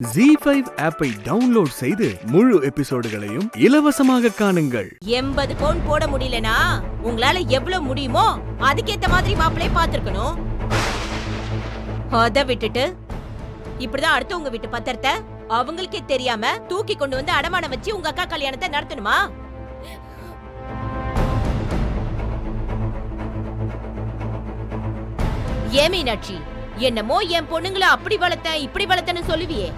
ZEE5 ஆப்பை download செய்து முழு எபிசோடுகளையும் இலவசமாக காணுங்கள். 80 பவுன் போட முடியலனா உங்களால எவ்வளவு முடியுமோ அதுக்கேத்த மாதிரி மாப்பிளை பாத்துக்கணும். அத விட்டுட்டு இப்படிதான் அடுத்தவங்க வீட்டு பத்திரத்தை அவங்களுக்கே தெரியாம தூக்கி கொண்டு வந்து அடமானம் வச்சு உங்க அக்கா கல்யாணத்தை நடத்தணுமா? ஏ மீனாட்சி, என்னமோ என் பொண்ணுங்களை அப்படி வளர்த்தேன் இப்படி வளர்த்தேன்னு சொல்லுவியே,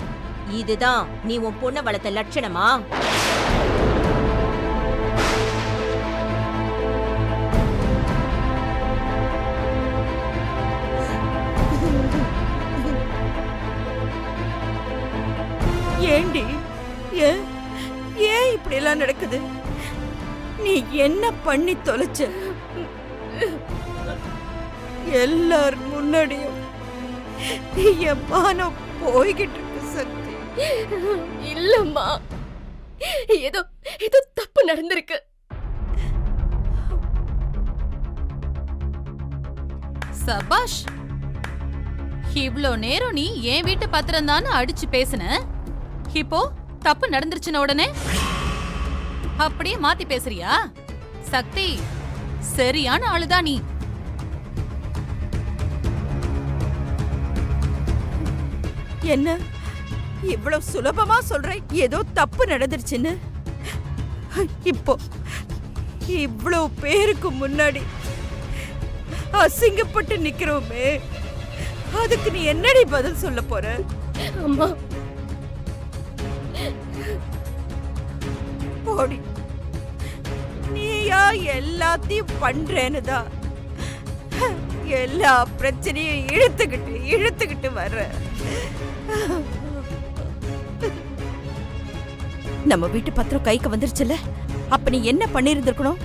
இதுதான் நீ உன் பொண்ணை வளர்த்த லட்சணமா? ஏண்டி ஏன் இப்படி எல்லாம் நடக்குது? நீ என்ன பண்ணி தொலைச்ச? எல்லார் முன்னாடியும் என் மானம் போய்கிட்டு இருக்கு சக்தி. இல்லம்மா, ஏதோ ஏதோ தப்பு நடந்திருக்கு. சபாஷ், இவ்ளோ நேரம் நீ என் வீட்டு பத்திரம் தான் அடிச்சு பேசுன, இப்போ தப்பு நடந்துருச்சுன உடனே அப்படியே மாத்தி பேசுறியா? சக்தி, சரியான ஆளுதான் நீ. என்ன இவ்வளவு சுலபமா சொல்ற ஏதோ தப்பு நடந்துருச்சுன்னு? இப்போ இவ்வளவு பேருக்கு முன்னாடி அசிங்கப்பட்டு நிக்கிறோமே, அதுக்கு நீ என்னடி பதில் சொல்ல போற? அம்மா, போடி, நீயா எல்லாத்தையும் பண்றேன்னு தான் எல்லா பிரச்சனையும் இழுத்துக்கிட்டு வர்ற. நம்ம வீட்டு பத்திரம் கைக்கு வந்துருச்சுல, அப்ப நீ என்ன பண்ணிருந்திருக்கணும்?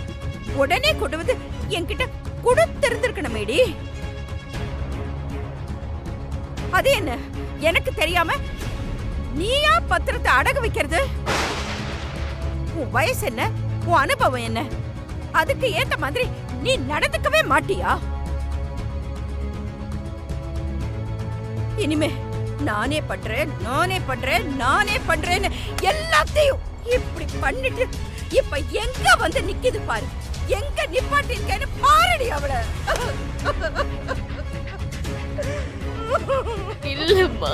உடனே கொண்டு வந்து என்கிட்ட கொடுத்திருந்திருக்கணுமேடி. அது என்ன, எனக்கு தெரியாம நீயா பத்திரத்தை அடகு வைக்கிறது? உன் வயசு என்ன, உன் அனுபவம் என்ன, அதுக்கு ஏத்த மாதிரி நீ நடந்துக்கவே மாட்டியா? இனிமே நானே பண்றேன்னு எல்லாத்தையும் இப்படி பண்ணிட்டு இப்ப எங்க வந்து நிக்குது பாரு, எங்க நிப்பாட்டிருக்கேன்னு பாருடி அவள. இல்லம்மா,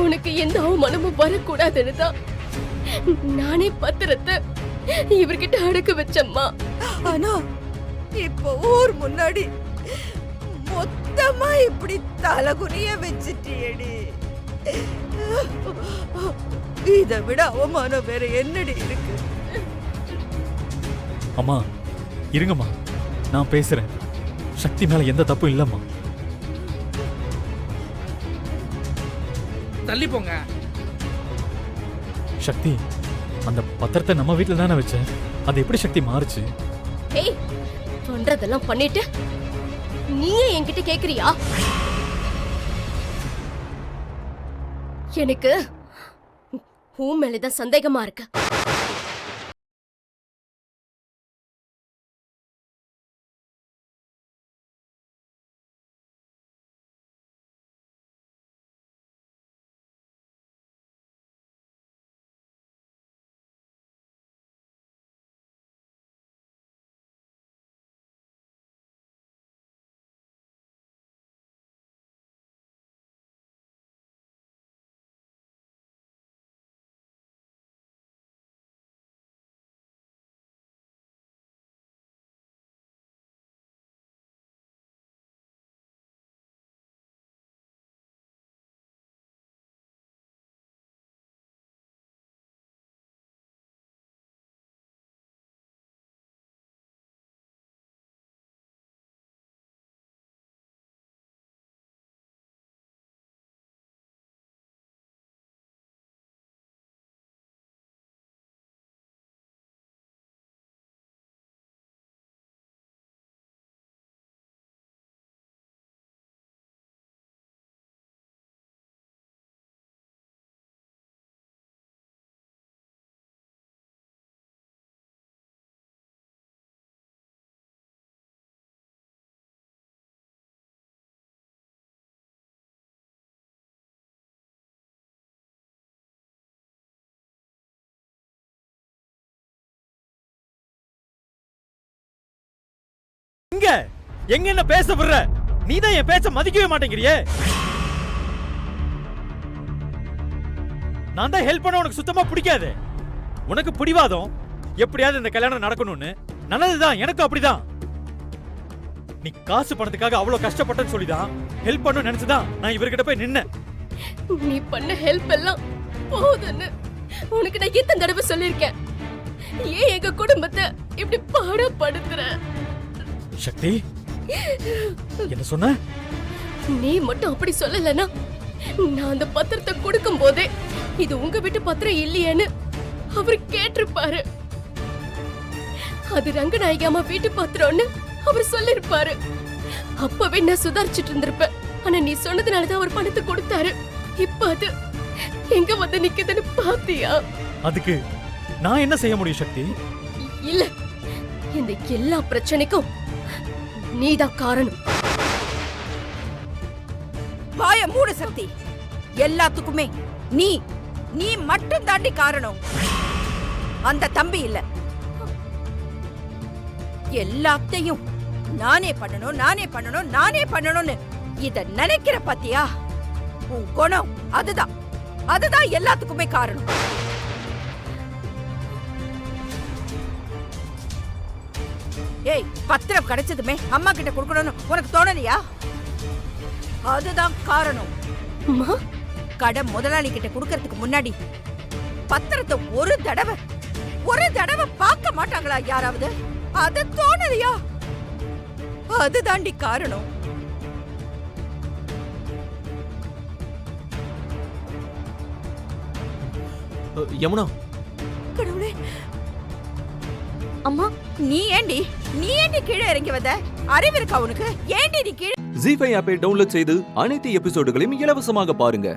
உனக்கு எந்த அவமானமும் வரக்கூடாதுன்னு தான் நானே பத்திரத்தை இவர்கிட்ட அடக்க வச்சம்மா. ஆனா இப்ப ஊர் முன்னாடி மொத்தமா இப்படி தலகுனிய வச்சிட்டியடி. இதை விட அவமானம் வேற என்னடி இருக்கு? அம்மா இருங்கம்மா, நான் பேசுறேன். சக்தி மேல எந்த தப்பும் இல்லம்மா. தள்ளி போங்க. சக்தி, அந்த பத்திரத்தை நம்ம வீட்டுல தானே வச்சேன், அது எப்படி சக்தி மாறுச்சு? ஏய், பண்றதெல்லாம் பண்ணிட்டு நீயே என்கிட்ட கேக்குறியா? எனக்கு உன் மேலதான் சந்தேகமா இருக்கு. எங்க எங்க என்ன பேச விடுற? நீ தான் என் பேச்ச மதிக்கவே மாட்டேங்கிறியே. நான் தான் ஹெல்ப் பண்ண உனக்கு சுத்தமா பிடிக்காது. உனக்கு பிடிவாதம் எப்படியாவது இந்த கல்யாணம் நடக்கணும்னு. நல்லதுதான், எனக்கு அப்படிதான். நீ காசு பணத்துக்காக அவ்வளவு கஷ்டப்பட்டன்னு சொல்லிதான் ஹெல்ப் பண்ண நினைச்சுதான் நான் இவர்கிட்ட போய் நின்னேன். நீ பண்ண ஹெல்ப் எல்லாம் போதுன்னு உனக்கு நான் எத்தனை தடவை சொல்லிருக்கேன். ஏன் எங்க குடும்பத்தை இப்படி பாடப்படுத்துற? சக்தி, என்ன சொன்ன? நீ மட்டும் அப்படி சொல்லலனா நான் அந்த பத்திரத்தை கொடுக்கும் போதே இது உங்க வீட்டு பத்திரம் இல்லையேன்னு அவர் கேட்டிருப்பாரு. அது ரங்கநாயகி அம்மா வீட்டு பத்திரம்னு அவர் சொல்லிருப்பாரு. அப்பவே நான் சுதாரிச்சுட்டு இருந்திருப்பேன். ஆனா நீ சொன்னதுனாலதான் அவர் பணத்தை கொடுத்தாரு. இப்ப அது எங்க வந்து நிக்குதுன்னு பாத்தியா? அதுக்கு நான் என்ன செய்ய முடியும் சக்தி? இல்ல, இந்த எல்லா பிரச்சனைக்கும் நீதான் காரணம். வாய மூடு சக்தி. எல்லாத்துக்குமே நீ நீ மட்டும் தாண்டி காரணம், அந்த தம்பி இல்ல. எல்லாத்தையும் நானே பண்ணணும் நானே பண்ணணும் நானே பண்ணணும்னு இத நினைக்கிற பாத்தியா? உன் குணம் அதுதான் அதுதான் எல்லாத்துக்குமே காரணம். ஏய், பத்திரம் கிடைச்சதுமே அம்மா கிட்ட கொடுக்கணும்னு உனக்கு தோணலையா? அதுதான் காரணம். அம்மா, கடை முதலாளி கிட்ட கொடுக்கறதுக்கு முன்னாடி பத்திரத்தை ஒரு தடவை பார்க்க மாட்டாங்களா யாராவது? அது தோணலையா? அதுதாண்டி காரணம். யமுனா, கடவுளே, அம்மா, நீ ஏண்டி கீழே இறங்கி வந்த? அறிவு இருக்கா உனக்கு? ஏண்டி நீ கீழே? ஜீ5 ஆப்பை டவுன்லோட் செய்து அனைத்து எபிசோடுகளையும் இலவசமாக பாருங்க.